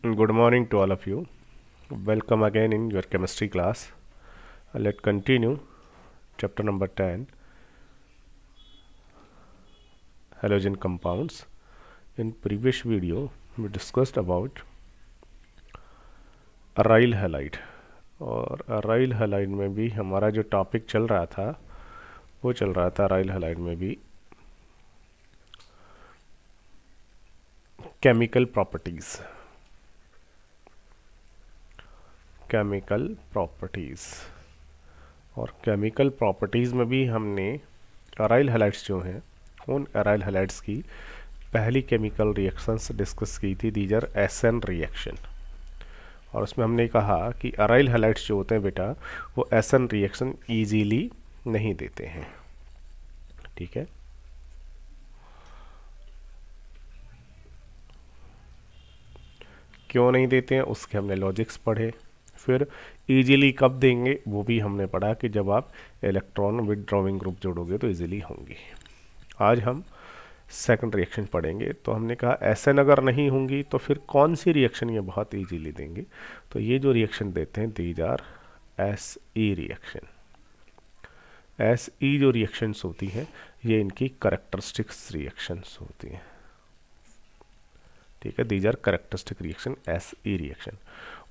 Good morning to all of you. Welcome again in your chemistry class. Let's continue chapter number 10, halogen compounds. In previous video we discussed about aryl halide और aryl halide में भी हमारा जो topic चल रहा था वो चल रहा था aryl halide में भी केमिकल प्रॉपर्टीज़ और केमिकल प्रॉपर्टीज़ में भी हमने अराइल हैलाइड्स जो हैं उन अराइल हैलाइड्स की पहली केमिकल रिएक्शंस डिस्कस की थी। दीज आर एसएन रिएक्शन और उसमें हमने कहा कि अराइल हैलाइड्स जो होते हैं बेटा वो एसएन रिएक्शन इजीली नहीं देते हैं। ठीक है, क्यों नहीं देते हैं उसके हमने लॉजिक्स पढ़े। फिर इजीली कब देंगे वो भी हमने पढ़ा कि जब आप इलेक्ट्रॉन विदड्रॉइंग ग्रुप जोड़ोगे तो इजीली होंगी। आज हम सेकंड रिएक्शन पढ़ेंगे। तो हमने कहा एसएन अगर नहीं होंगी तो फिर कौन सी रिएक्शन ये बहुत इजीली देंगे। तो ये जो रिएक्शन देते हैं these R S E reaction. S ई जो रिएक्शंस होती हैं ये इनकी करेक्टरिस्टिक्स रिएक्शंस होती हैं। ठीक है, these are characteristic reaction S E reaction.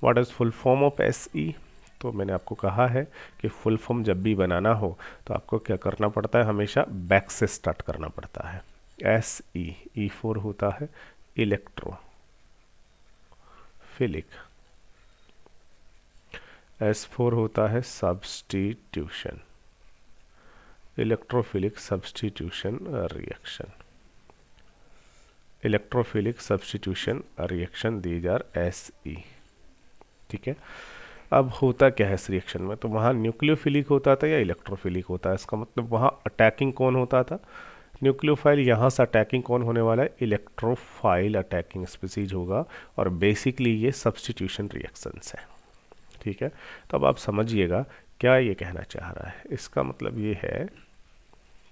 What is full form of S E? तो मैंने आपको कहा है कि फुल फॉर्म जब भी बनाना हो तो आपको क्या करना पड़ता है, हमेशा बैक से स्टार्ट करना पड़ता है। एस ई फोर होता है इलेक्ट्रोफिलिक, एस फोर होता है substitution, electrophilic substitution reaction, electrophilic substitution reaction these R S E. ठीक है, अब होता क्या है इस रिएक्शन में, तो वहाँ न्यूक्लियोफिलिक होता था या इलेक्ट्रोफिलिक होता है। इसका मतलब वहाँ अटैकिंग कौन होता था, न्यूक्लियोफाइल। यहाँ से अटैकिंग कौन होने वाला है, इलेक्ट्रोफाइल अटैकिंग स्पीसीज होगा और बेसिकली ये सब्स्टिट्यूशन रिएक्शंस है। ठीक है, तो अब आप समझिएगा क्या ये कहना चाह रहा है। इसका मतलब ये है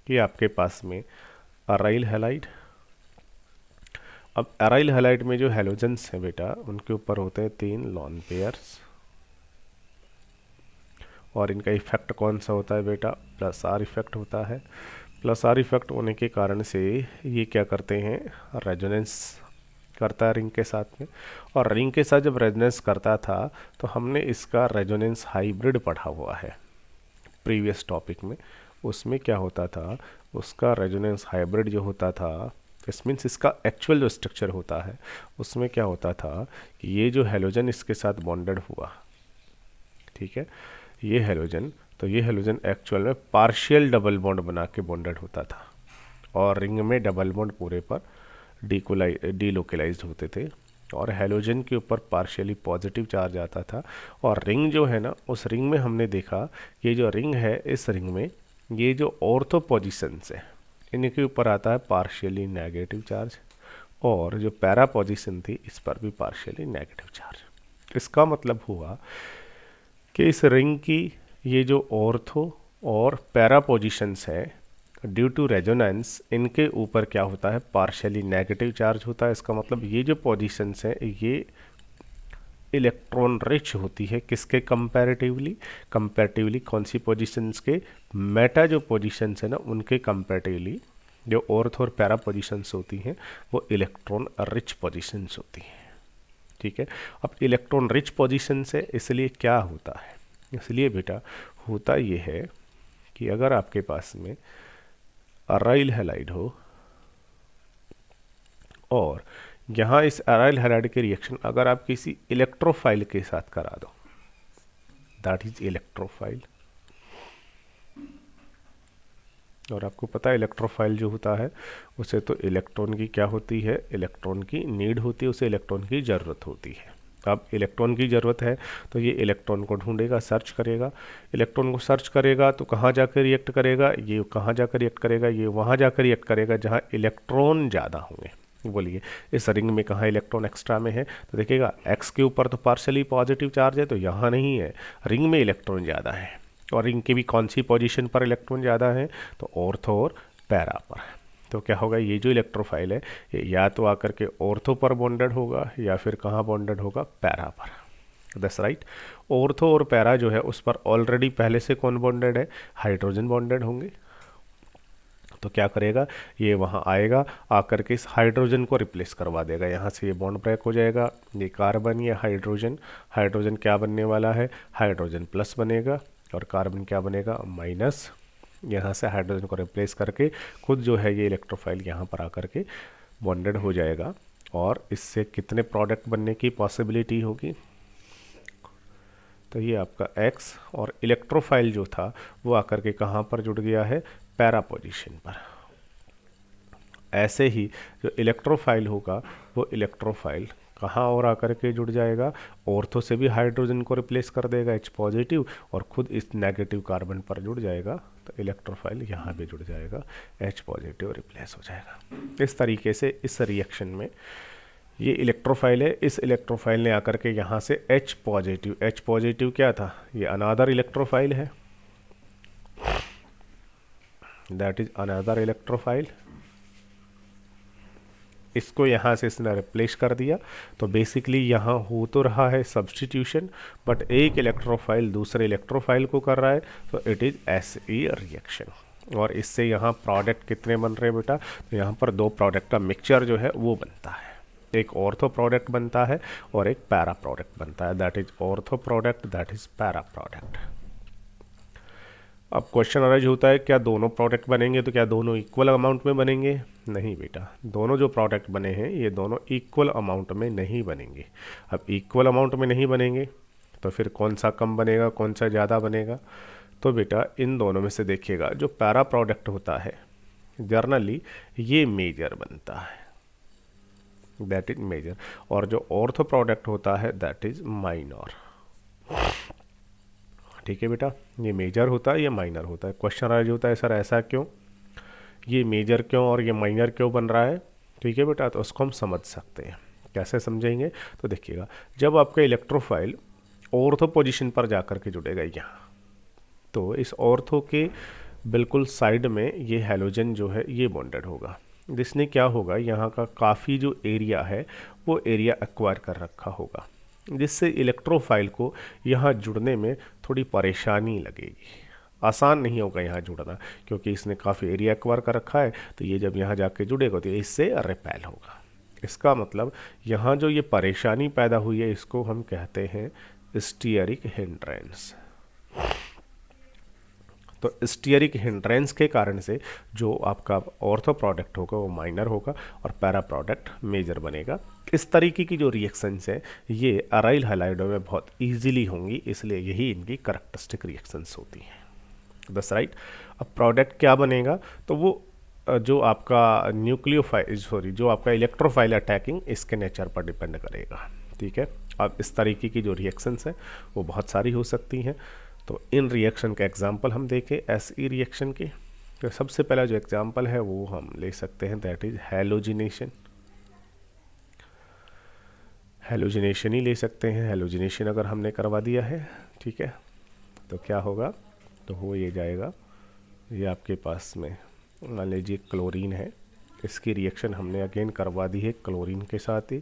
कि आपके पास में अराइल हैलाइड, अब अराइल हैलाइड में जो हैलोजेंस हैं बेटा उनके ऊपर होते हैं 3 लॉन पेयर्स और इनका इफेक्ट कौन सा होता है बेटा, प्लस आर इफेक्ट होता है। प्लस आर इफेक्ट होने के कारण से ये क्या करते हैं, रेजोनेंस करता है रिंग के साथ में। और रिंग के साथ जब रेजोनेंस करता था तो हमने इसका रेजोनेंस हाइब्रिड पढ़ा हुआ है प्रीवियस टॉपिक में। उसमें क्या होता था, उसका रेजोनेंस हाइब्रिड जो होता था, इस मीन्स इसका एक्चुअल जो स्ट्रक्चर होता है उसमें क्या होता था कि ये जो हैलोजन इसके साथ बॉन्डेड हुआ, ठीक है, ये हैलोजन, तो ये हैलोजन एक्चुअल में पार्शियल डबल बॉन्ड बना के बॉन्डेड होता था और रिंग में डबल बॉन्ड पूरे पर डीलोकलाइज्ड होते थे और हैलोजन के ऊपर पार्शियली पॉजिटिव चार्ज आता था। और रिंग जो है ना, उस रिंग में हमने देखा ये जो रिंग है, इस रिंग में ये जो ऑर्थो पोजिशंस है इनके ऊपर आता है पार्शियली नेगेटिव चार्ज और जो पैरा पोजिशन थी इस पर भी पार्शियली नेगेटिव चार्ज। इसका मतलब हुआ कि इस रिंग की ये जो ऑर्थो और पैरा पोजिशंस है ड्यू टू रेजोनेंस इनके ऊपर क्या होता है, पार्शियली नेगेटिव चार्ज होता है। इसका मतलब ये जो पोजिशंस हैं ये इलेक्ट्रॉन रिच होती है किसके कंपैरेटिवली कौन सी पोजिशंस के, मेटा जो पोजिशंस है ना उनके कंपैरेटिवली जो ऑर्थ और पैरा पोजिशंस होती हैं वो इलेक्ट्रॉन रिच पोजिशंस होती हैं। ठीक है, अब इलेक्ट्रॉन रिच पोजिशन से इसलिए क्या होता है, इसलिए बेटा होता ये है कि अगर आपके पास में अराइल हैलाइड हो और यहाँ इस अराइल हैलाइड के रिएक्शन अगर आप किसी इलेक्ट्रोफाइल के साथ करा दो, दैट इज इलेक्ट्रोफाइल। और आपको पता है इलेक्ट्रोफाइल जो होता है उसे तो इलेक्ट्रॉन की क्या होती है, इलेक्ट्रॉन की नीड होती है, उसे इलेक्ट्रॉन की ज़रूरत होती है। अब इलेक्ट्रॉन की ज़रूरत है तो ये इलेक्ट्रॉन को ढूंढेगा, सर्च करेगा। इलेक्ट्रॉन को सर्च करेगा तो कहाँ जाकर रिएक्ट करेगा, ये कहाँ जाकर रिएक्ट करेगा, ये वहाँ जाकर रिएक्ट करेगा जहाँ इलेक्ट्रॉन ज़्यादा होंगे। बोलिए इस रिंग में कहाँ इलेक्ट्रॉन एक्स्ट्रा में है, तो देखिएगा एक्स के ऊपर तो पार्शियली पॉजिटिव चार्ज है तो यहाँ नहीं है, रिंग में इलेक्ट्रॉन ज़्यादा है। और रिंग की भी कौन सी पोजीशन पर इलेक्ट्रॉन ज़्यादा है, तो ऑर्थो और पैरा पर। तो क्या होगा, ये जो इलेक्ट्रोफाइल है ये या तो आकर के ऑर्थो पर बॉन्डेड होगा या फिर कहाँ बॉन्डेड होगा, पैरा पर। That's right. ऑर्थो और पैरा जो है उस पर ऑलरेडी पहले से कौन बॉन्डेड है, हाइड्रोजन बॉन्डेड होंगे। तो क्या करेगा, ये वहाँ आएगा, आकर के इस हाइड्रोजन को रिप्लेस करवा देगा, यहाँ से ये बॉन्ड ब्रेक हो जाएगा, ये कार्बन, ये हाइड्रोजन, हाइड्रोजन क्या बनने वाला है, हाइड्रोजन प्लस बनेगा, और कार्बन क्या बनेगा, माइनस। यहाँ से हाइड्रोजन को रिप्लेस करके खुद जो है ये इलेक्ट्रोफाइल यहाँ पर आकर के बॉन्डेड हो जाएगा, और इससे कितने प्रोडक्ट बनने की पॉसिबिलिटी होगी, तो ये आपका X, और इलेक्ट्रोफाइल जो था वो आकर के कहाँ पर जुड़ गया है, पैरा पोजीशन पर। ऐसे ही जो इलेक्ट्रोफाइल होगा वो इलेक्ट्रोफाइल कहाँ और आकर के जुड़ जाएगा, ऑर्थो से भी हाइड्रोजन को रिप्लेस कर देगा H पॉजिटिव, और खुद इस नेगेटिव कार्बन पर जुड़ जाएगा, तो इलेक्ट्रोफाइल यहाँ भी जुड़ जाएगा, H पॉजिटिव रिप्लेस हो जाएगा। इस तरीके से इस रिएक्शन में ये इलेक्ट्रोफाइल है, इस इलेक्ट्रोफाइल ने आकर के यहाँ से H पॉजिटिव क्या था, ये अनादर इलेक्ट्रोफाइल है, दैट इज अनदर इलेक्ट्रोफाइल, इसको यहाँ से इसने रिप्लेस कर दिया। तो बेसिकली यहाँ हो तो रहा है सब्स्टिट्यूशन, बट एक इलेक्ट्रोफाइल दूसरे इलेक्ट्रोफाइल को कर रहा है, तो इट इज़ SE रिएक्शन। और इससे यहाँ प्रोडक्ट कितने बन रहे हैं बेटा, तो यहाँ पर दो प्रोडक्ट का मिक्सचर जो है वो बनता है, एक ऑर्थो प्रोडक्ट बनता है और एक पैरा प्रोडक्ट बनता है, that is ortho product, that is para product. अब क्वेश्चन अराइज होता है, क्या दोनों प्रोडक्ट बनेंगे, तो क्या दोनों इक्वल अमाउंट में बनेंगे, नहीं बेटा, दोनों जो प्रोडक्ट बने हैं ये दोनों इक्वल अमाउंट में नहीं बनेंगे। अब इक्वल अमाउंट में नहीं बनेंगे तो फिर कौन सा कम बनेगा, कौन सा ज़्यादा बनेगा, तो बेटा इन दोनों में से देखिएगा, जो पैरा प्रोडक्ट होता है जर्नली ये मेजर बनता है, दैट इज मेजर, और जो ऑर्थो प्रोडक्ट होता है दैट इज माइनर। ठीक है बेटा, ये मेजर होता है, ये माइनर होता है। क्वेश्चन राइज होता है, सर ऐसा क्यों, ये मेजर क्यों और ये माइनर क्यों बन रहा है, ठीक है बेटा, तो उसको हम समझ सकते हैं। कैसे समझेंगे, तो देखिएगा, जब आपका इलेक्ट्रोफाइल ऑर्थो पोजीशन पर जाकर के जुड़ेगा यहाँ, तो इस ऑर्थो के बिल्कुल साइड में ये हैलोजन जो है ये बॉन्डेड होगा, जिसने क्या होगा, यहाँ का काफ़ी जो एरिया है वो एरिया एक्वायर कर रखा होगा, जिससे इलेक्ट्रोफाइल को यहाँ जुड़ने में थोड़ी परेशानी लगेगी, आसान नहीं होगा यहाँ जुड़ना, क्योंकि इसने काफ़ी एरिया एक्वायर कर रखा है। तो ये जब यहाँ जाके जुड़ेगा तो इससे रिपेल होगा। इसका मतलब यहाँ जो ये परेशानी पैदा हुई है इसको हम कहते हैं स्टीयरिक हिंड्रेंस। तो स्टीयरिक हिंड्रेंस के कारण से जो आपका ऑर्थो प्रोडक्ट होगा वो माइनर होगा और पैरा प्रोडक्ट मेजर बनेगा। इस तरीके की जो रिएक्शंस हैं ये अराइल हैलाइडों में बहुत इजीली होंगी, इसलिए यही इनकी करैक्टरिस्टिक रिएक्शंस होती हैं। That's right. अब प्रोडक्ट क्या बनेगा, तो वो जो आपका जो आपका इलेक्ट्रोफाइल अटैकिंग इसके नेचर पर डिपेंड करेगा। ठीक है, अब इस तरीके की जो रिएक्शंस हैं वो बहुत सारी हो सकती हैं। तो इन रिएक्शन के एग्जाम्पल हम देखें SE रिएक्शन के, तो सबसे पहला जो एग्जाम्पल है वो हम ले सकते हैं, दैट इज हैलोजिनेशन। हैलोजिनेशन ही ले सकते हैं। हैलोजिनेशन अगर हमने करवा दिया है, ठीक है, तो क्या होगा, तो हो ये जाएगा, ये आपके पास में मान लीजिए क्लोरीन है, इसकी रिएक्शन हमने अगेन करवा दी है क्लोरीन के साथ ही,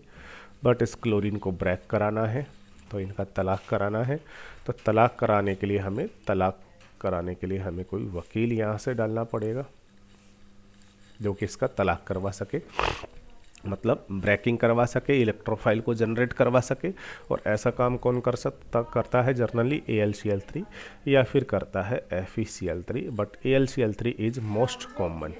बट इस क्लोरीन को ब्रेक कराना है, तो इनका तलाक कराना है। तो तलाक कराने के लिए हमें कोई वकील यहाँ से डालना पड़ेगा जो कि इसका तलाक करवा सके, मतलब ब्रेकिंग करवा सके, इलेक्ट्रोफाइल को जनरेट करवा सके। और ऐसा काम कौन करता है जनरली, AlCl3 या फिर करता है FeCl3, but AlCl3 is most common.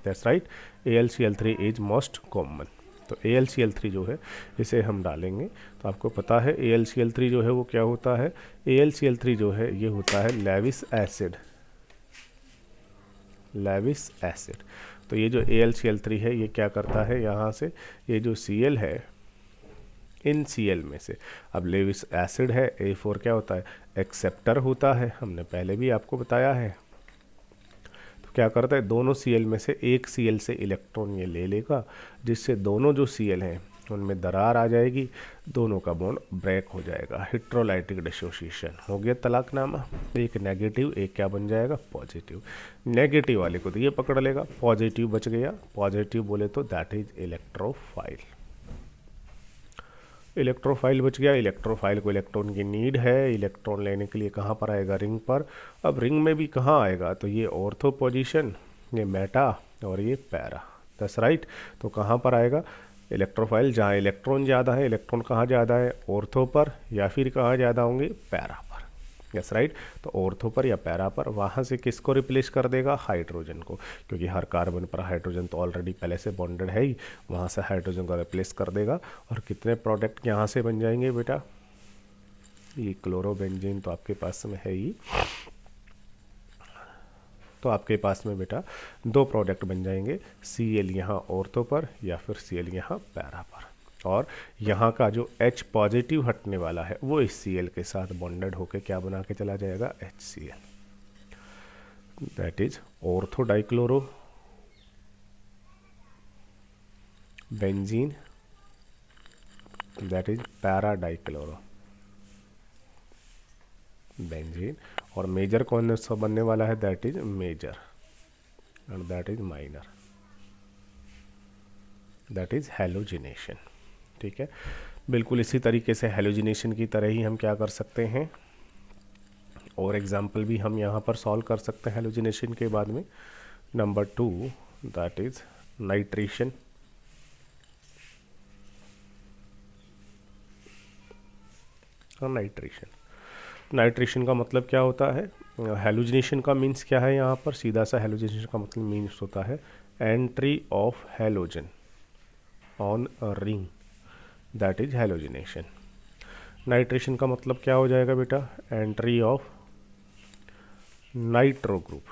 That's right, AlCl3 is most common. तो AlCl3 जो है इसे हम डालेंगे, तो आपको पता है AlCl3 जो है वो क्या होता है, AlCl3 जो है ये होता है लेविस एसिड। तो ये जो AlCl3 है ये क्या करता है, यहाँ से ये जो Cl है इन Cl में से, अब लेविस एसिड है, A4 क्या होता है, एक्सेप्टर होता है, हमने पहले भी आपको बताया है। तो क्या करता है, दोनों Cl में से एक Cl से इलेक्ट्रॉन ये ले लेगा, जिससे दोनों जो Cl हैं उनमें दरार आ जाएगी, दोनों का बॉन्ड ब्रेक हो जाएगा, हेटेरोलाइटिक डिसोसिएशन हो गया तलाकनामा। एक नेगेटिव, एक क्या बन जाएगा, पॉजिटिव। नेगेटिव वाले को तो ये पकड़ लेगा, पॉजिटिव बच गया, पॉजिटिव बोले तो दैट इज इलेक्ट्रोफाइल। इलेक्ट्रोफाइल बच गया। इलेक्ट्रोफाइल को इलेक्ट्रॉन की नीड है, इलेक्ट्रॉन लेने के लिए कहाँ पर आएगा, रिंग पर। अब रिंग में भी कहाँ आएगा, तो ये ऑर्थो पोजीशन, ये मेटा और ये पैरा, दैट्स राइट। तो कहाँ पर आएगा इलेक्ट्रोफाइल, जहाँ इलेक्ट्रॉन ज़्यादा है। इलेक्ट्रॉन कहाँ ज़्यादा है, ऑर्थो पर, या फिर कहाँ ज़्यादा होंगे, पैरा पर, यस राइट। तो ऑर्थो पर या पैरा पर, वहाँ से किसको रिप्लेस कर देगा, हाइड्रोजन को, क्योंकि हर कार्बन पर हाइड्रोजन तो ऑलरेडी पहले से बॉन्डेड है ही, वहाँ से हाइड्रोजन को रिप्लेस कर देगा। और कितने प्रोडक्ट यहाँ से बन जाएंगे बेटा, ये क्लोरोबेंजीन तो आपके पास में है ही, तो आपके पास में बेटा दो प्रोडक्ट बन जाएंगे, Cl यहाँ ऑर्थो पर या फिर Cl यहाँ पैरा पर। और यहाँ का जो H पॉजिटिव हटने वाला है वो इस Cl के साथ बॉन्डेड होके क्या बना के चला जाएगा, HCl, that is ortho dichloro benzene, that is para dichloro benzene. और मेजर कौन सा बनने वाला है, that is major and that is minor, that is halogenation. ठीक है, बिल्कुल इसी तरीके से हैलोजिनेशन की तरह ही हम क्या कर सकते हैं, और एग्जाम्पल भी हम यहाँ पर सॉल्व कर सकते हैं हैलोजिनेशन के बाद में। Number 2 that is nitration. Nitration का मतलब क्या होता है, हैलोजिनेशन का मीन्स क्या है, यहाँ पर सीधा सा हैलोजिनेशन का मतलब मीन्स होता है entry of halogen on a ring, that is halogenation. Nitration का मतलब क्या हो जाएगा बेटा, entry of nitro group,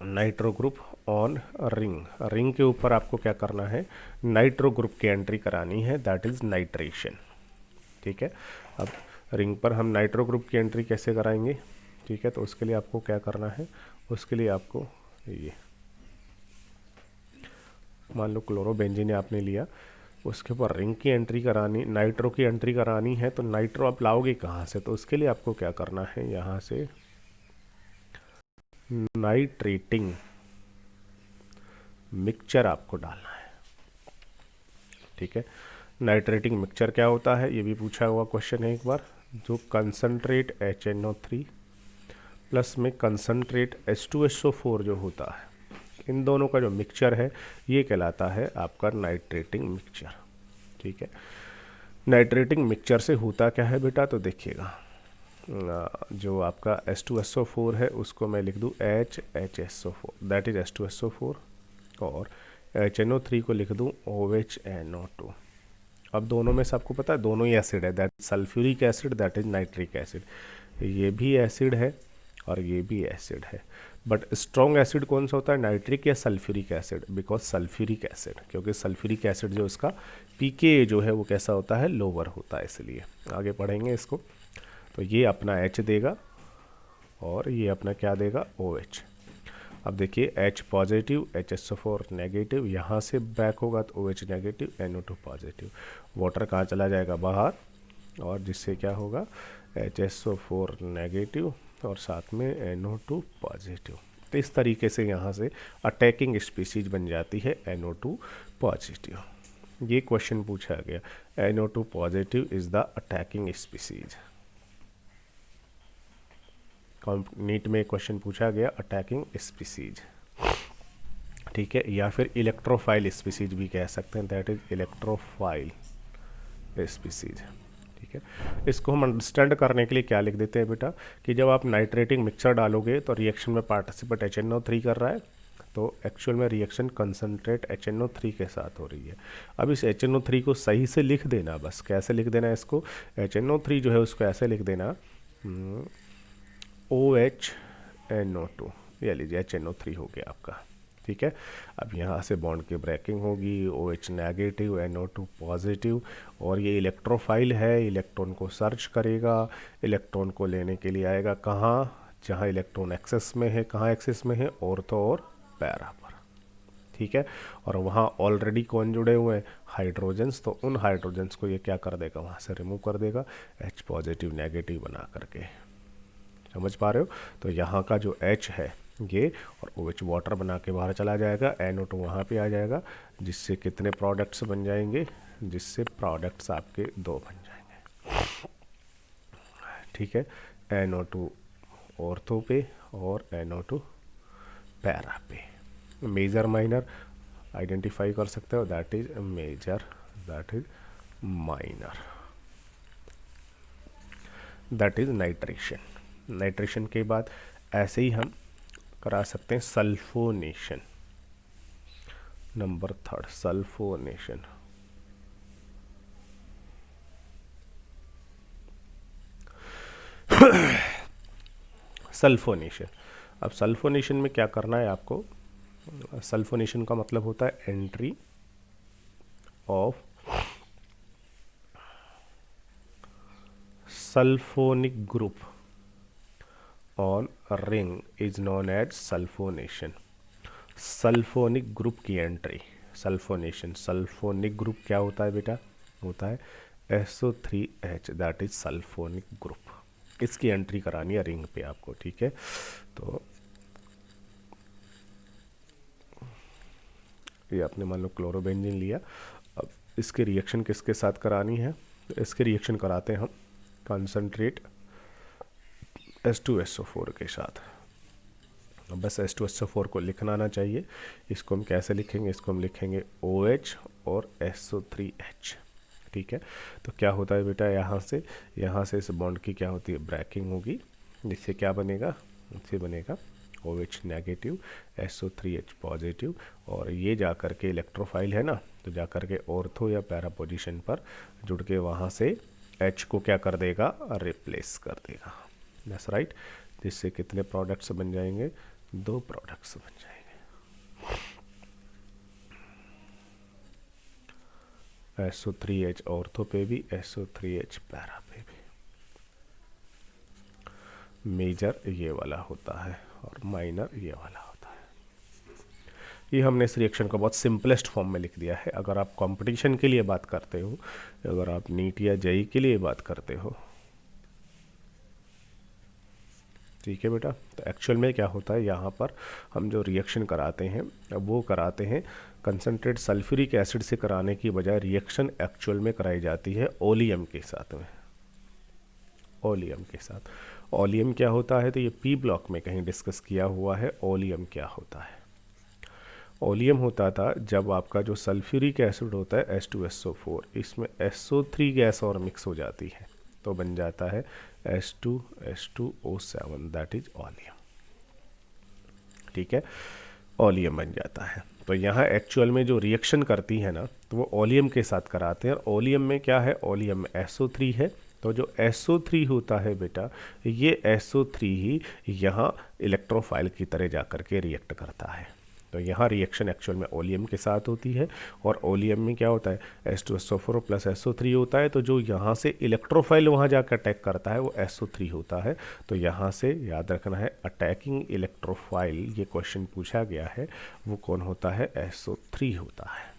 nitro group on ring, ring के ऊपर आपको क्या करना है, नाइट्रो ग्रुप की एंट्री करानी है, दैट इज नाइट्रेशन। ठीक है, अब रिंग पर हम नाइट्रो ग्रुप की एंट्री कैसे कराएंगे, ठीक है, तो उसके लिए आपको क्या करना है, उसके लिए आपको ये मान लो क्लोरोबेंजीन आपने लिया, उसके ऊपर रिंग की एंट्री करानी, नाइट्रो की एंट्री करानी है, तो नाइट्रो आप लाओगे कहाँ से, तो उसके लिए आपको क्या करना है, यहाँ से नाइट्रेटिंग मिक्सचर आपको डालना है। ठीक है, नाइट्रेटिंग मिक्सचर क्या होता है, ये भी पूछा हुआ क्वेश्चन है एक बार, जो कंसनट्रेट HNO3 प्लस में कंसनट्रेट H2SO4 जो होता है, इन दोनों का जो मिक्सचर है ये कहलाता है आपका नाइट्रेटिंग मिक्सचर। ठीक है, नाइट्रेटिंग मिक्सचर से होता क्या है बेटा, तो देखिएगा जो आपका H2SO4 है उसको मैं लिख दूँ HHSO4, दैट इज H2SO4, और HNO3 को लिख दूँ OHNO2। अब दोनों में से आपको पता है दोनों ही एसिड है, that sulphuric acid, that is nitric acid, ये भी एसिड है और ये भी एसिड है, बट स्ट्रॉन्ग एसिड कौन सा होता है, नाइट्रिक या sulphuric acid, because sulphuric acid, क्योंकि सल्फ्यूरिक एसिड जो उसका pK जो है वो कैसा होता है, लोअर होता है, इसलिए आगे पढ़ेंगे इसको। तो ये अपना H देगा और ये अपना क्या देगा, OH। अब देखिए H पॉजिटिव, HSO4 नेगेटिव, यहाँ से बैक होगा तो OH negative, NO2 positive, water कहाँ चला जाएगा, बाहर, और जिससे क्या होगा HSO4 नेगेटिव और साथ में NO2 पॉजिटिव। तो इस तरीके से यहाँ से अटैकिंग स्पीसीज बन जाती है NO2 पॉजिटिव। ये क्वेश्चन पूछा गया, NO2 positive is the attacking species. NEET में क्वेश्चन पूछा गया अटैकिंग स्पीसीज। ठीक है, या फिर इलेक्ट्रोफाइल स्पीसीज भी कह सकते हैं, दैट इज इलेक्ट्रोफाइल स्पीसीज। ठीक है, इसको हम अंडरस्टैंड करने के लिए क्या लिख देते हैं बेटा, कि जब आप नाइट्रेटिंग मिक्सचर डालोगे तो रिएक्शन में पार्टिसिपेट HNO3 कर रहा है, तो एक्चुअल में रिएक्शन कंसनट्रेट HNO3 के साथ हो रही है। अब इस HNO3 को सही से लिख देना, बस कैसे लिख देना है इसको, HNO3 जो है उसको ऐसे लिख देना OHNO2, ये लीजिए HNO3 हो गया आपका। ठीक है, अब यहाँ से बॉन्ड की ब्रेकिंग होगी, OH नेगेटिव, NO2 पॉजिटिव, और ये इलेक्ट्रोफाइल है, इलेक्ट्रॉन को सर्च करेगा, इलेक्ट्रॉन को लेने के लिए आएगा कहाँ, जहाँ इलेक्ट्रॉन एक्सेस में है, कहाँ एक्सेस में है, ऑर्थो और पैरा पर। ठीक है, और वहाँ ऑलरेडी कौन जुड़े हुए हैं, हाइड्रोजन्स, तो उन हाइड्रोजन्स को ये क्या कर देगा, वहाँ से रिमूव कर देगा H पॉजिटिव नेगेटिव बना करके। समझ पा रहे हो? तो यहाँ का जो H है ये, और OH वाटर बना के बाहर चला जाएगा, NO2 वहाँ पे आ जाएगा, जिससे कितने प्रोडक्ट्स बन जाएंगे, जिससे प्रोडक्ट्स आपके 2 बन जाएंगे। ठीक है, NO2 ऑर्थो पे और NO2 पैरा पे। मेजर माइनर आइडेंटिफाई कर सकते हो, that is major, that is minor, that is nitration. Nitration के बाद ऐसे ही हम करा सकते हैं सल्फोनेशन। Number 3 sulphonation. सल्फोनेशन, अब सल्फोनेशन में क्या करना है आपको, सल्फोनेशन का मतलब होता है entry of sulphonic group on ring is known as sulphonation. Sulphonic group की एंट्री, सल्फोनेशन। सल्फोनिक ग्रुप क्या होता है बेटा, होता है SO3H, that is sulphonic group. इसकी एंट्री करानी है रिंग पे आपको, ठीक है। तो ये आपने मान लो क्लोरोबेंजीन लिया, अब इसके रिएक्शन किसके साथ करानी है, तो इसके रिएक्शन कराते हैं हम कंसंट्रेट H2SO4 के साथ। अब बस H2SO4 को लिखना आना चाहिए। इसको हम कैसे लिखेंगे, इसको हम लिखेंगे OH और SO3H, ठीक है। तो क्या होता है बेटा, यहाँ से इस बॉन्ड की क्या होती है, ब्रेकिंग होगी, जिससे क्या बनेगा, इससे बनेगा OH नेगेटिव SO3H पॉजिटिव, और ये जा कर के इलेक्ट्रोफाइल है ना, तो जा कर के ऑर्थो या पैरा पोजीशन पर जुड़ के वहाँ से H को क्या कर देगा, रिप्लेस कर देगा। That's right. जिससे कितने प्रोडक्ट्स बन जाएंगे, 2 प्रोडक्ट्स बन जाएंगे। SO3H ऑर्थो पे भी, SO3H पैरा पे भी। मेजर ये वाला होता है और माइनर ये वाला होता है। ये हमने इस रिएक्शन को बहुत सिंपलेस्ट फॉर्म में लिख दिया है। अगर आप कंपटीशन के लिए बात करते हो, अगर आप नीट या जेई के लिए बात करते हो, ठीक है बेटा, तो एक्चुअल में क्या होता है, यहाँ पर हम जो रिएक्शन कराते हैं वो कराते हैं कंसनट्रेट सल्फ्यूरिक एसिड से कराने की बजाय रिएक्शन एक्चुअल में कराई जाती है ओलियम के साथ में। ओलियम के साथ, ओलियम क्या होता है, तो ये पी ब्लॉक में कहीं डिस्कस किया हुआ है। ओलियम क्या होता है, ओलियम होता था जब आपका जो सल्फ्यूरिक एसिड होता है H2SO4, इसमें SO3 गैस और मिक्स हो जाती है तो बन जाता है H2H2O7, दैट इज ओलियम, ठीक है, ओलियम बन जाता है। तो यहाँ एक्चुअल में जो रिएक्शन करती है ना, तो वो ओलियम के साथ कराते हैं। और ओलियम में क्या है, ओलियम में SO3 है, तो जो SO3 होता है बेटा, ये SO3 ही यहाँ इलेक्ट्रोफाइल की तरह जा कर के रिएक्ट करता है। तो यहाँ रिएक्शन एक्चुअल में ओलियम के साथ होती है, और ओलियम में क्या होता है, H2SO4 प्लस SO3 होता है, तो जो यहाँ से इलेक्ट्रोफाइल वहाँ जाकर अटैक करता है वो SO3 होता है। तो यहाँ से याद रखना है, अटैकिंग इलेक्ट्रोफाइल, ये क्वेश्चन पूछा गया है, वो कौन होता है, SO3 होता है,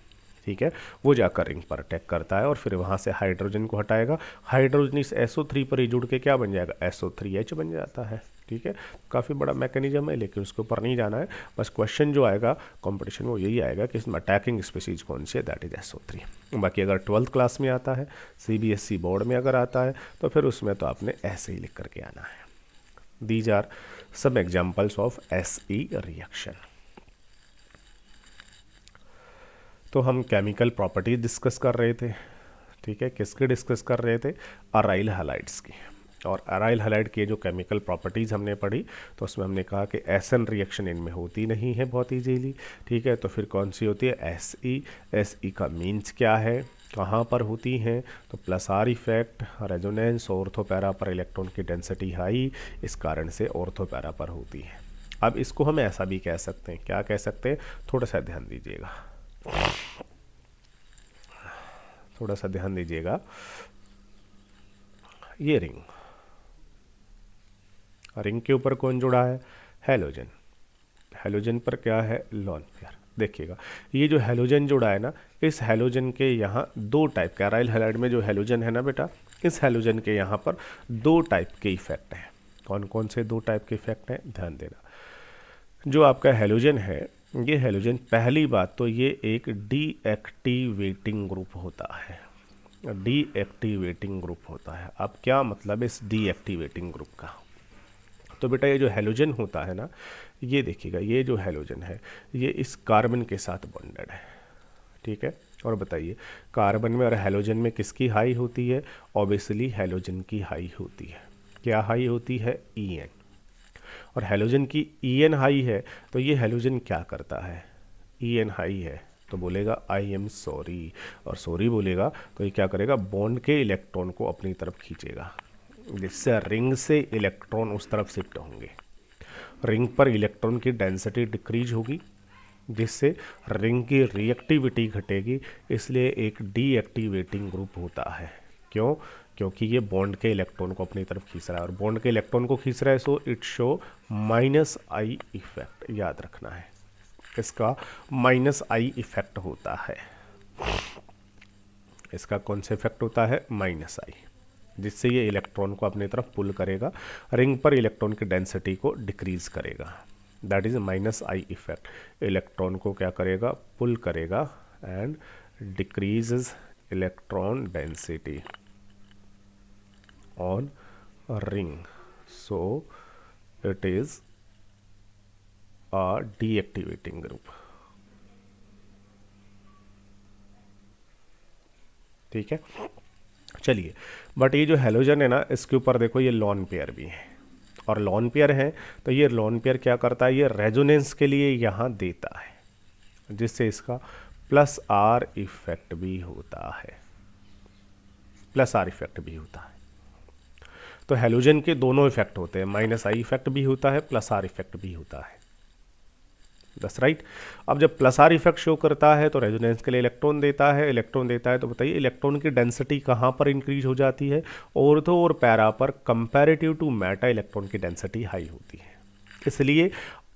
ठीक है। वो जाकर रिंग पर अटैक करता है और फिर वहाँ से हाइड्रोजन को हटाएगा। हाइड्रोजन इस SO3 पर ही जुड़ के क्या बन जाएगा, SO3H बन जाता है, ठीक है। काफ़ी बड़ा मैकेनिज्म है, लेकिन उसके ऊपर नहीं जाना है। बस क्वेश्चन जो आएगा कंपटीशन वो यही आएगा कि इसमें अटैकिंग स्पीसीज कौन सी है, दैट इज SO3। बाकी अगर 12th क्लास में आता है, CBSE बोर्ड में अगर आता है, तो फिर उसमें तो आपने ऐसे ही लिख करके आना है। These are some examples of SE reaction. तो हम केमिकल प्रॉपर्टीज डिस्कस कर रहे थे, ठीक है। किसके डिस्कस कर रहे थे, अराइल हैलाइड्स की। और अराइल हैलाइड की जो केमिकल प्रॉपर्टीज़ हमने पढ़ी, तो उसमें हमने कहा कि एसएन रिएक्शन इनमें होती नहीं है बहुत ईजीली, ठीक है। तो फिर कौन सी होती है, SE। SE का मीन्स क्या है, कहाँ पर होती हैं, तो plus are effect, resonance, ortho para पर इलेक्ट्रॉन की डेंसिटी हाई, इस कारण से ऑर्थो पैरा पर होती है। अब इसको हम ऐसा भी कह सकते हैं, क्या कह सकते हैं, थोड़ा सा ध्यान दीजिएगा, थोड़ा सा ध्यान दीजिएगा। ये रिंग, रिंग के ऊपर कौन जुड़ा है, हेलोजन। हेलोजन पर क्या है, लोन पेयर। देखिएगा ये जो हैलोजन जुड़ा है ना, इस हैलोजन के यहाँ दो टाइप का, एराइल हैलाइड में जो हैलोजन है ना बेटा, इस हैलोजन के यहाँ पर दो टाइप के इफेक्ट हैं। कौन कौन से दो टाइप के इफेक्ट हैं, ध्यान देना। जो आपका हैलोजन है, ये हैलोजन, पहली बात तो ये एक डीएक्टिवेटिंग ग्रुप होता है, डीएक्टिवेटिंग ग्रुप होता है। अब क्या मतलब है इस डीएक्टिवेटिंग ग्रुप का, तो बेटा ये जो हैलोजन होता है ना, ये देखिएगा ये जो हैलोजन है ये इस कार्बन के साथ बॉन्डेड है, ठीक है। और बताइए कार्बन में और हैलोजन में किसकी हाई होती है, ऑब्वियसली हैलोजन की हाई होती है। क्या हाई होती है, EN। और हैलोजन की EN हाई है तो ये हैलोजन क्या करता है, EN हाई है तो बोलेगा आई एम सॉरी, और सॉरी बोलेगा तो ये क्या करेगा, बॉन्ड के इलेक्ट्रॉन को अपनी तरफ खींचेगा, जिससे रिंग से इलेक्ट्रॉन उस तरफ शिफ्ट होंगे। रिंग पर इलेक्ट्रॉन की डेंसिटी डिक्रीज होगी, जिससे रिंग की रिएक्टिविटी घटेगी, इसलिए एक डीएक्टिवेटिंग ग्रुप होता है। क्यों, क्योंकि ये बॉन्ड के इलेक्ट्रॉन को अपनी तरफ खींच रहा है, और बॉन्ड के इलेक्ट्रॉन को खींच रहा है, so it show -I effect, याद रखना है इसका -I इफेक्ट होता है। इसका कौन सा इफेक्ट होता है, -I, जिससे ये इलेक्ट्रॉन को अपनी तरफ पुल करेगा, रिंग पर इलेक्ट्रॉन की डेंसिटी को डिक्रीज करेगा, that is -I effect. Electron को क्या करेगा, पुल करेगा and decreases electron density on ring, so it is a deactivating group, ठीक है। चलिए, बट ये जो हैलोजन है ना, इसके ऊपर देखो ये लॉन पेयर भी है, और लॉन पेयर है तो ये लॉन पेयर क्या करता है, ये रेजोनेंस के लिए यहाँ देता है, जिससे इसका +R इफेक्ट भी होता है, +R इफेक्ट भी होता है। तो हैलोजन के दोनों इफेक्ट होते हैं, -I इफेक्ट भी होता है, +R इफेक्ट भी होता है, दैट्स राइट। अब जब +R इफेक्ट शो करता है तो रेजोनेंस के लिए इलेक्ट्रॉन देता है, इलेक्ट्रॉन देता है तो बताइए इलेक्ट्रॉन की डेंसिटी कहाँ पर इंक्रीज हो जाती है, ऑर्थो और पैरा पर, कंपैरेटिव टू मेटा इलेक्ट्रॉन की डेंसिटी हाई होती है। इसलिए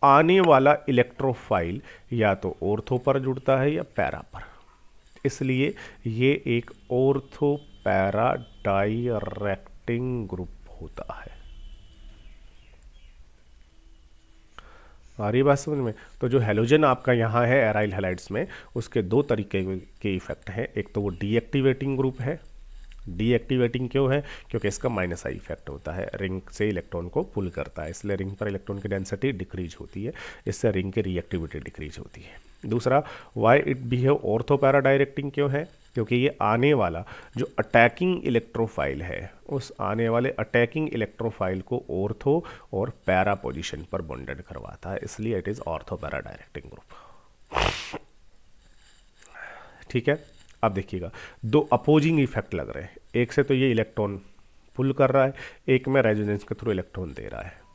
आने वाला इलेक्ट्रोफाइल या तो ऑर्थो पर जुड़ता है या पैरा पर, इसलिए ये एक ऑर्थो पैरा डायरेक्टिंग ग्रुप होता है। आ रही बात समझ में। तो जो हैलोजन आपका यहाँ है एराइल हैलाइड्स में, उसके दो तरीके के इफेक्ट हैं। एक तो वो डीएक्टिवेटिंग ग्रुप है, डीएक्टिवेटिंग क्यों है, क्योंकि इसका -I इफेक्ट होता है, रिंग से इलेक्ट्रॉन को पुल करता है, इसलिए रिंग पर इलेक्ट्रॉन की डेंसिटी डिक्रीज होती है, इससे रिंग की रिएक्टिविटी डिक्रीज होती है। दूसरा, why it behave ortho para directing क्यों है, क्योंकि ये आने वाला जो अटैकिंग इलेक्ट्रोफाइल है, उस आने वाले अटैकिंग इलेक्ट्रोफाइल को ऑर्थो और पैरा पोजीशन पर बॉन्डेड करवाता है, इसलिए it is ortho para directing group, ठीक है। अब देखिएगा दो अपोजिंग इफेक्ट लग रहे हैं, एक से तो ये इलेक्ट्रॉन पुल कर रहा है, एक में रेजोनेंस के थ्रू इलेक्ट्रॉन दे रहा है,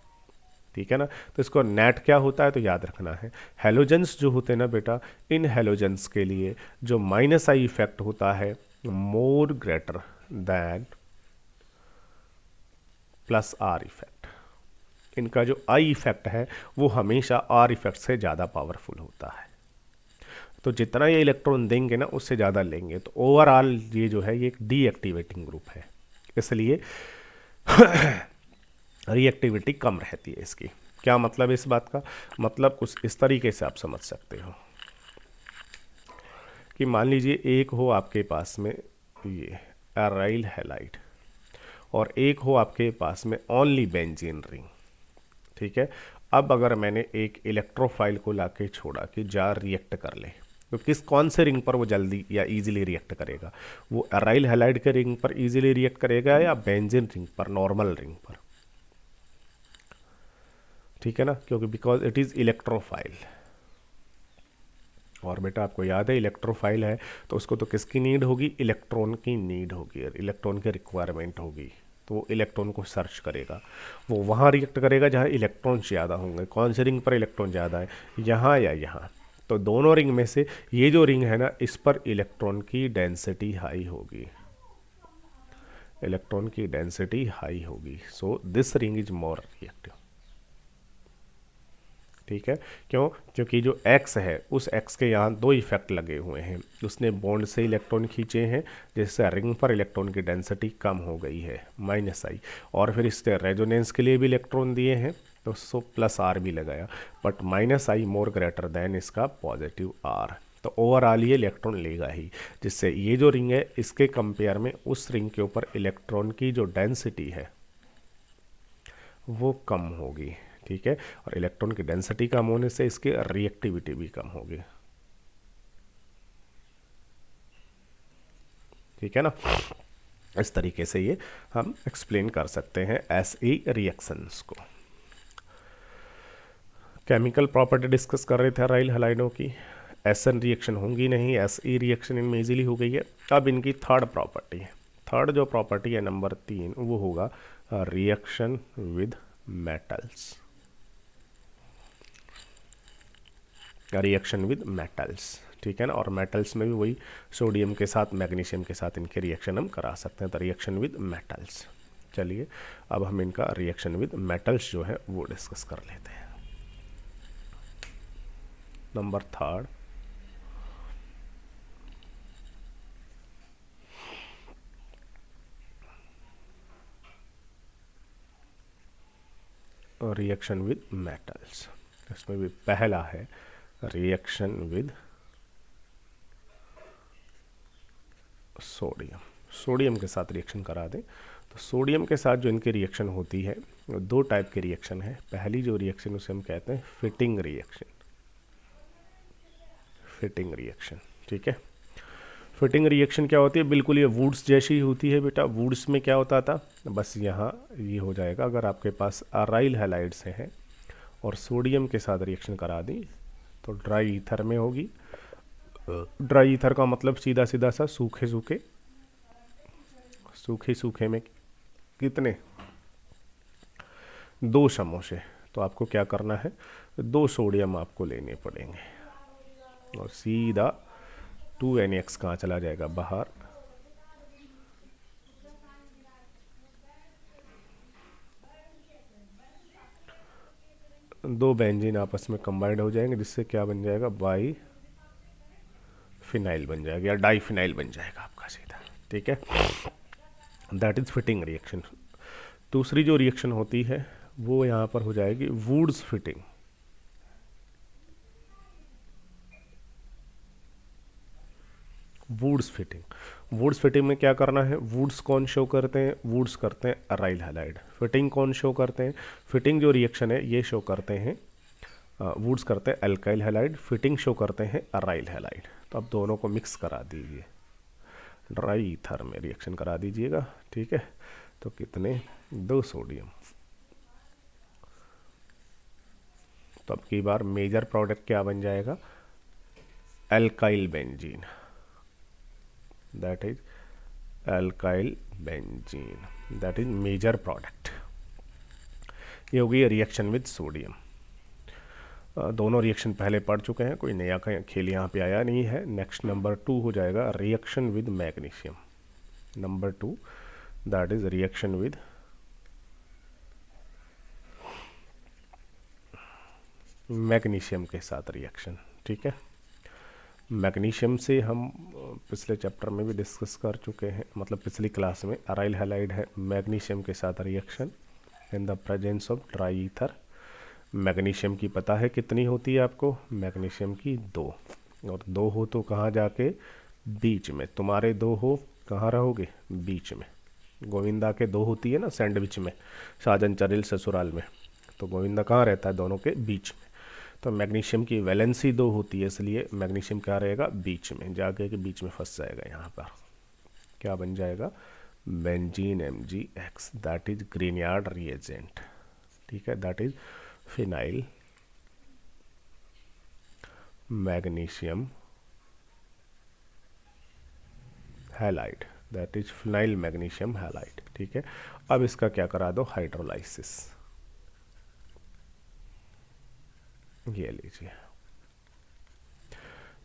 ठीक है ना। तो इसको नेट क्या होता है, तो याद रखना है हैलोजेंस जो होते हैं ना बेटा, इन हैलोजेंस के लिए जो -I इफेक्ट होता है मोर ग्रेटर दैन +R इफेक्ट। इनका जो I इफेक्ट है वो हमेशा R इफेक्ट से ज़्यादा पावरफुल होता है, तो जितना ये इलेक्ट्रॉन देंगे ना उससे ज़्यादा लेंगे, तो ओवरऑल ये जो है ये एक डीएक्टिवेटिंग ग्रुप है, इसलिए रिएक्टिविटी कम रहती है इसकी। क्या मतलब है इस बात का, मतलब कुछ इस तरीके से आप समझ सकते हो कि मान लीजिए एक हो आपके पास में ये एराइल हैलाइड और एक हो आपके पास में ओनली बेंजीन रिंग, ठीक है। अब अगर मैंने एक इलेक्ट्रोफाइल को लाके छोड़ा कि जा रिएक्ट कर ले, तो कौन से रिंग पर वो जल्दी या इजीली रिएक्ट करेगा, वो एराइल हैलाइड के रिंग पर इजीली रिएक्ट करेगा या बेंजीन रिंग पर, नॉर्मल रिंग पर, ठीक है ना, क्योंकि बिकॉज इट इज इलेक्ट्रोफाइल। और बेटा आपको याद है इलेक्ट्रोफाइल है तो उसको तो किसकी नीड होगी, इलेक्ट्रॉन की नीड होगी, इलेक्ट्रॉन की रिक्वायरमेंट होगी, तो वो इलेक्ट्रॉन को सर्च करेगा, वो वहाँ रिएक्ट करेगा जहाँ इलेक्ट्रॉन ज़्यादा होंगे। कौन से रिंग पर इलेक्ट्रॉन ज़्यादा है, यहाँ या यहाँ, तो दोनों रिंग में से ये जो रिंग है ना, इस पर इलेक्ट्रॉन की डेंसिटी हाई होगी, इलेक्ट्रॉन की डेंसिटी हाई होगी, so this ring is more reactive, ठीक है, क्यों? क्योंकि जो X है उस X के यहाँ दो इफेक्ट लगे हुए हैं, उसने बॉन्ड से इलेक्ट्रॉन खींचे हैं जिससे रिंग पर इलेक्ट्रॉन की डेंसिटी कम हो गई है -I, और फिर इसने रेजोनेंस के लिए भी इलेक्ट्रॉन दिए हैं तो +R भी लगाया, but -I more greater than इसका +R, तो ओवरऑल ये इलेक्ट्रॉन लेगा ही, जिससे ये जो रिंग है इसके कंपेयर में उस रिंग के ऊपर इलेक्ट्रॉन की जो डेंसिटी है वो कम होगी। ठीक है, और इलेक्ट्रॉन की डेंसिटी कम होने से इसकी रिएक्टिविटी भी कम होगी। ठीक है ना, इस तरीके से ये हम एक्सप्लेन कर सकते हैं SE रिएक्शंस को। केमिकल प्रॉपर्टी डिस्कस कर रहे थे अराइल हैलाइडों की। SN रिएक्शन होंगी नहीं, SE रिएक्शन इनमें इजीली हो गई है। अब इनकी थर्ड प्रॉपर्टी है, थर्ड जो प्रॉपर्टी है नंबर 3, वो होगा reaction with metals. Reaction with metals, ठीक है ना, और मेटल्स में भी वही सोडियम के साथ मैग्नीशियम के साथ इनके रिएक्शन हम करा सकते हैं, तो रिएक्शन विद मेटल्स। चलिए अब हम इनका रिएक्शन विद मेटल्स जो है वो डिस्कस कर लेते हैं। Number 3, reaction with metals. इसमें भी पहला है रिएक्शन विद सोडियम। सोडियम के साथ रिएक्शन करा दें तो सोडियम के साथ जो इनकी रिएक्शन होती है वो दो टाइप की रिएक्शन है। पहली जो रिएक्शन उसे हम कहते हैं फिटिंग रिएक्शन, फिटिंग रिएक्शन। ठीक है, फिटिंग रिएक्शन क्या होती है? बिल्कुल ये वुड्स जैसी होती है बेटा। वुड्स में क्या होता था, बस यहाँ ये हो जाएगा, अगर आपके पास अराइल हैलाइड से है और सोडियम के साथ रिएक्शन करा दी तो ड्राई ईथर में होगी। ड्राई ईथर का मतलब सीधा सीधा सा सूखे सूखे, सूखे सूखे में कितने, 2 समोसे। तो आपको क्या करना है, 2 सोडियम आपको लेने पड़ेंगे और सीधा 2NX कहाँ चला जाएगा, बाहर। दो बेंजीन आपस में कंबाइंड हो जाएंगे जिससे क्या बन जाएगा, बाई फिनाइल बन जाएगा या डाई फिनाइल बन जाएगा आपका सीधा। ठीक है, दैट इज फिटिंग रिएक्शन। दूसरी जो रिएक्शन होती है वो यहाँ पर हो जाएगी Wurtz Fittig. Wurtz Fittig, Wurtz Fittig में क्या करना है, वुड्स कौन शो करते हैं, वुड्स करते हैं अराइल हैलाइड। फिटिंग कौन शो करते हैं, फिटिंग जो रिएक्शन है ये शो करते हैं, वुड्स करते हैं अल्काइल हैलाइड, फिटिंग शो करते हैं अराइल हैलाइड। तो अब दोनों को मिक्स करा दीजिए, ड्राई ईथर में रिएक्शन करा दीजिएगा। ठीक है, तो कितने, 2 सोडियम। तो अब की बार मेजर प्रोडक्ट क्या बन जाएगा, alkyl benzene, that is alkyl benzene, that is major product. ये हो गई रिएक्शन विद सोडियम। दोनों रिएक्शन पहले पढ़ चुके हैं, कोई नया खेल यहाँ पे आया नहीं है। नेक्स्ट नंबर 2 हो जाएगा reaction with magnesium. Number 2 that is reaction with magnesium के साथ रिएक्शन। ठीक है, मैग्नीशियम से हम पिछले चैप्टर में भी डिस्कस कर चुके हैं, मतलब पिछली क्लास में। अराइल हैलाइड है मैग्नीशियम के साथ reaction in the presence of dry ether. Magnesium की पता है कितनी होती है आपको, मैग्नीशियम की 2, और 2 हो तो कहाँ जाके, बीच में। तुम्हारे 2 हो कहाँ रहोगे, बीच में। गोविंदा के 2 होती है ना सैंडविच में, साजन चरिल ससुराल में, तो गोविंदा कहाँ रहता है, दोनों के बीच में। तो मैग्नीशियम की वैलेंसी 2 होती है, इसलिए मैग्नीशियम क्या रहेगा, बीच में, जाके के बीच में फंस जाएगा। यहाँ पर क्या बन जाएगा, benzene MgX, that is Grignard reagent. ठीक है, that is phenyl magnesium halide, that is phenyl magnesium halide. ठीक है, अब इसका क्या करा दो, हाइड्रोलाइसिस। ये लीजिए,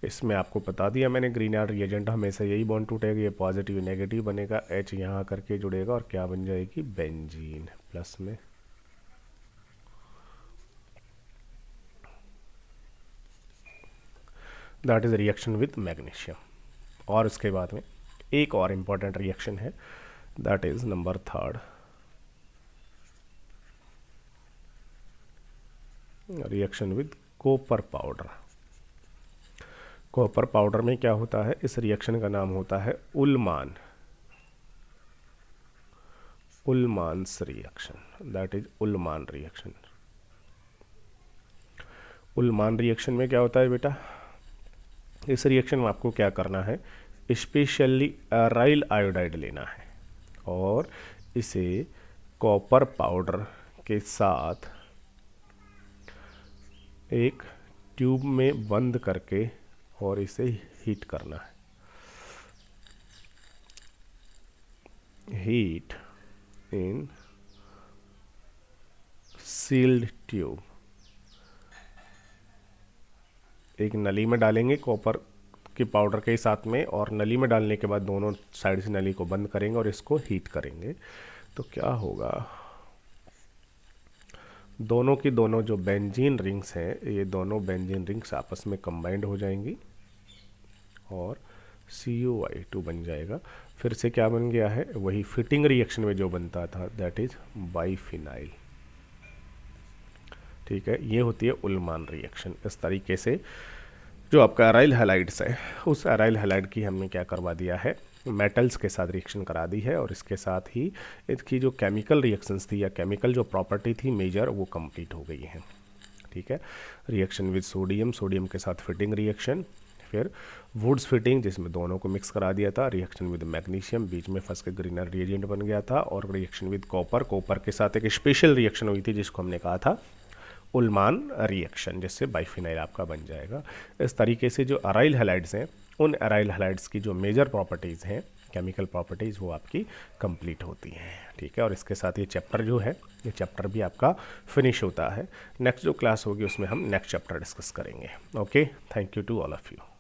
इसमें आपको बता दिया मैंने, ग्रीनयार्ड रिएजेंट हमेशा यही बॉन्ड टूटेगा, ये पॉजिटिव नेगेटिव बनेगा, H यहाँ करके जुड़ेगा और क्या बन जाएगी, बेंजीन। प्लस में that is reaction with magnesium. और उसके बाद में एक और इम्पॉर्टेंट रिएक्शन है, that is number 3, reaction with copper powder. Copper powder में क्या होता है, इस रिएक्शन का नाम होता है Ullmann's reaction, that is Ullmann reaction. Ullmann reaction में क्या होता है बेटा, इस रिएक्शन में आपको क्या करना है, स्पेशली एराइल आयोडाइड लेना है और इसे कॉपर पाउडर के साथ एक ट्यूब में बंद करके और इसे हीट करना है। हीट इन सील्ड ट्यूब, एक नली में डालेंगे कॉपर के पाउडर के साथ में, और नली में डालने के बाद दोनों साइड से नली को बंद करेंगे और इसको हीट करेंगे। तो क्या होगा, दोनों की दोनों जो बेंजीन रिंग्स हैं, ये दोनों बेंजीन रिंग्स आपस में कंबाइंड हो जाएंगी और CuI2 बन जाएगा। फिर से क्या बन गया है, वही फिटिंग रिएक्शन में जो बनता था, दैट इज बाइफिनाइल। ठीक है, ये होती है उल्मान रिएक्शन। इस तरीके से जो आपका एराइल हैलाइड्स है, उस एराइल हैलाइड की हमने क्या करवा दिया है, मेटल्स के साथ रिएक्शन करा दी है, और इसके साथ ही इसकी जो केमिकल रिएक्शंस थी या केमिकल जो प्रॉपर्टी थी मेजर, वो कंप्लीट हो गई है। ठीक है, रिएक्शन विद सोडियम, सोडियम के साथ फिटिंग रिएक्शन, फिर वुड्स फिटिंग जिसमें दोनों को मिक्स करा दिया था, रिएक्शन विद मैग्नीशियम, बीच में फंस के ग्रीनर रिएजेंट बन गया था, और रिएक्शन विद कॉपर, कॉपर के साथ एक स्पेशल रिएक्शन हुई थी जिसको हमने कहा था उल्मान रिएक्शन, जिससे बाइफिनाइल आपका बन जाएगा। इस तरीके से जो एराइल हैलाइड्स हैं, उन एराइल हैलाइड्स की जो मेजर प्रॉपर्टीज़ हैं, केमिकल प्रॉपर्टीज़, वो आपकी कंप्लीट होती हैं। ठीक है, और इसके साथ ये चैप्टर जो है, ये चैप्टर भी आपका फिनिश होता है। नेक्स्ट जो क्लास होगी उसमें हम नेक्स्ट चैप्टर डिस्कस करेंगे। Okay, thank you to all of you.